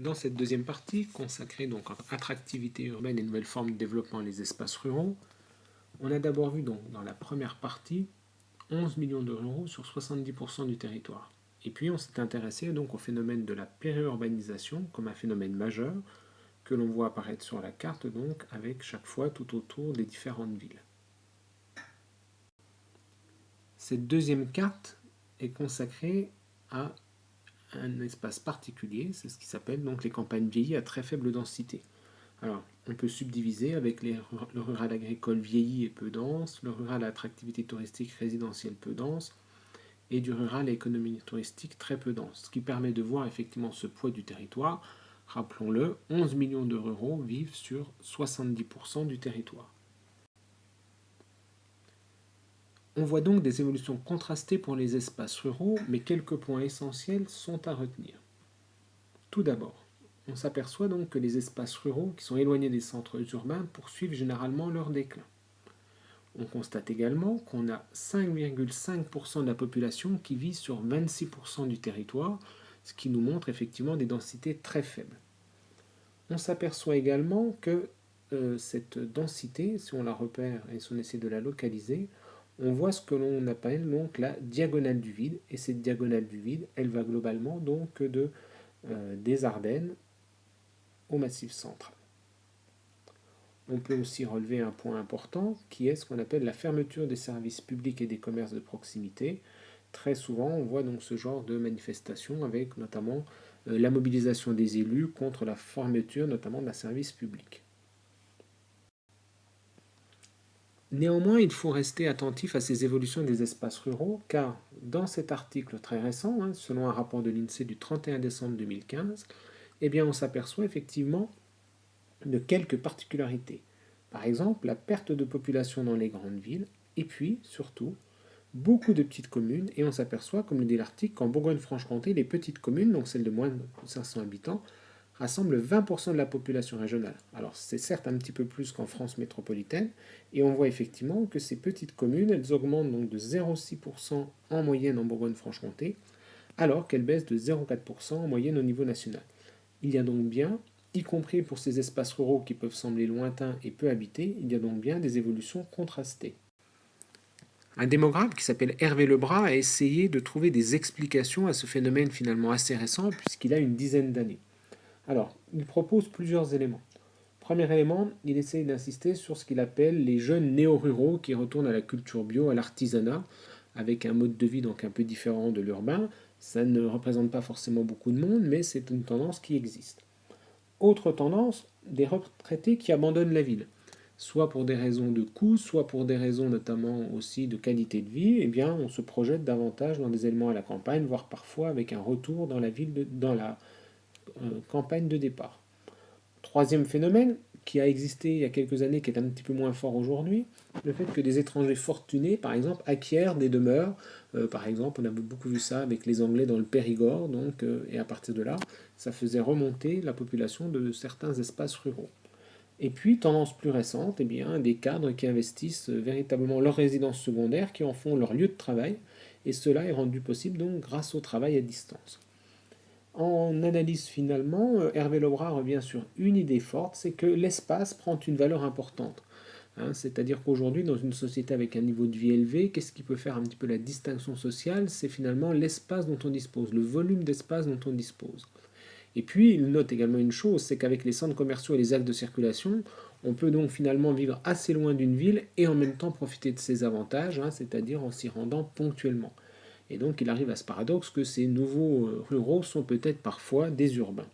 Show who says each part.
Speaker 1: Dans cette deuxième partie, consacrée donc à attractivité urbaine et nouvelles formes de développement des espaces ruraux, on a d'abord vu donc dans la première partie 11 millions d'euros sur 70% du territoire. Et puis on s'est intéressé donc au phénomène de la périurbanisation comme un phénomène majeur que l'on voit apparaître sur la carte donc avec chaque fois tout autour des différentes villes. Cette deuxième carte est consacrée à un espace particulier, c'est ce qui s'appelle donc les campagnes vieillies à très faible densité. Alors, on peut subdiviser avec le rural agricole vieilli et peu dense, le rural à attractivité touristique résidentielle peu dense, et du rural à économie touristique très peu dense, ce qui permet de voir effectivement ce poids du territoire. Rappelons-le, 11 millions de ruraux vivent sur 70% du territoire. On voit donc des évolutions contrastées pour les espaces ruraux, mais quelques points essentiels sont à retenir. Tout d'abord, on s'aperçoit donc que les espaces ruraux qui sont éloignés des centres urbains poursuivent généralement leur déclin. On constate également qu'on a 5,5% de la population qui vit sur 26% du territoire, ce qui nous montre effectivement des densités très faibles. On s'aperçoit également que cette densité, si on la repère et si on essaie de la localiser, on voit ce que l'on appelle donc la diagonale du vide, et cette diagonale du vide, elle va globalement donc des Ardennes au Massif central. On peut aussi relever un point important qui est ce qu'on appelle la fermeture des services publics et des commerces de proximité. Très souvent, on voit donc ce genre de manifestation avec notamment la mobilisation des élus contre la fermeture notamment d'un service public. Néanmoins, il faut rester attentif à ces évolutions des espaces ruraux, car dans cet article très récent, selon un rapport de l'INSEE du 31 décembre 2015, eh bien, on s'aperçoit effectivement de quelques particularités. Par exemple, la perte de population dans les grandes villes, et puis, surtout, beaucoup de petites communes, et on s'aperçoit, comme le dit l'article, qu'en Bourgogne-Franche-Comté, les petites communes, donc celles de moins de 500 habitants, rassemblent 20% de la population régionale. Alors c'est certes un petit peu plus qu'en France métropolitaine, et on voit effectivement que ces petites communes, elles augmentent donc de 0,6% en moyenne en Bourgogne-Franche-Comté, alors qu'elles baissent de 0,4% en moyenne au niveau national. Il y a donc bien, y compris pour ces espaces ruraux qui peuvent sembler lointains et peu habités, il y a donc bien des évolutions contrastées. Un démographe qui s'appelle Hervé Lebras a essayé de trouver des explications à ce phénomène finalement assez récent puisqu'il a une dizaine d'années. Alors, il propose plusieurs éléments. Premier élément, il essaye d'insister sur ce qu'il appelle les jeunes néo-ruraux qui retournent à la culture bio, à l'artisanat, avec un mode de vie donc un peu différent de l'urbain. Ça ne représente pas forcément beaucoup de monde, mais c'est une tendance qui existe. Autre tendance, des retraités qui abandonnent la ville, soit pour des raisons de coût, soit pour des raisons notamment aussi de qualité de vie. Eh bien, on se projette davantage dans des éléments à la campagne, voire parfois avec un retour dans la ville, dans la campagne de départ. Troisième phénomène qui a existé il y a quelques années, qui est un petit peu moins fort aujourd'hui, le fait que des étrangers fortunés, par exemple, acquièrent des demeures. Par exemple, on a beaucoup vu ça avec les Anglais dans le Périgord, donc, et à partir de là, ça faisait remonter la population de certains espaces ruraux. Et puis, tendance plus récente, eh bien, des cadres qui investissent véritablement leur résidence secondaire, qui en font leur lieu de travail, et cela est rendu possible donc grâce au travail à distance. En analyse finalement, Hervé Lebras revient sur une idée forte, c'est que l'espace prend une valeur importante. C'est-à-dire qu'aujourd'hui, dans une société avec un niveau de vie élevé, qu'est-ce qui peut faire un petit peu la distinction sociale? C'est finalement l'espace dont on dispose, le volume d'espace dont on dispose. Et puis, il note également une chose, c'est qu'avec les centres commerciaux et les axes de circulation, on peut donc finalement vivre assez loin d'une ville et en même temps profiter de ses avantages, c'est-à-dire en s'y rendant ponctuellement. Et donc il arrive à ce paradoxe que ces nouveaux ruraux sont peut-être parfois des urbains.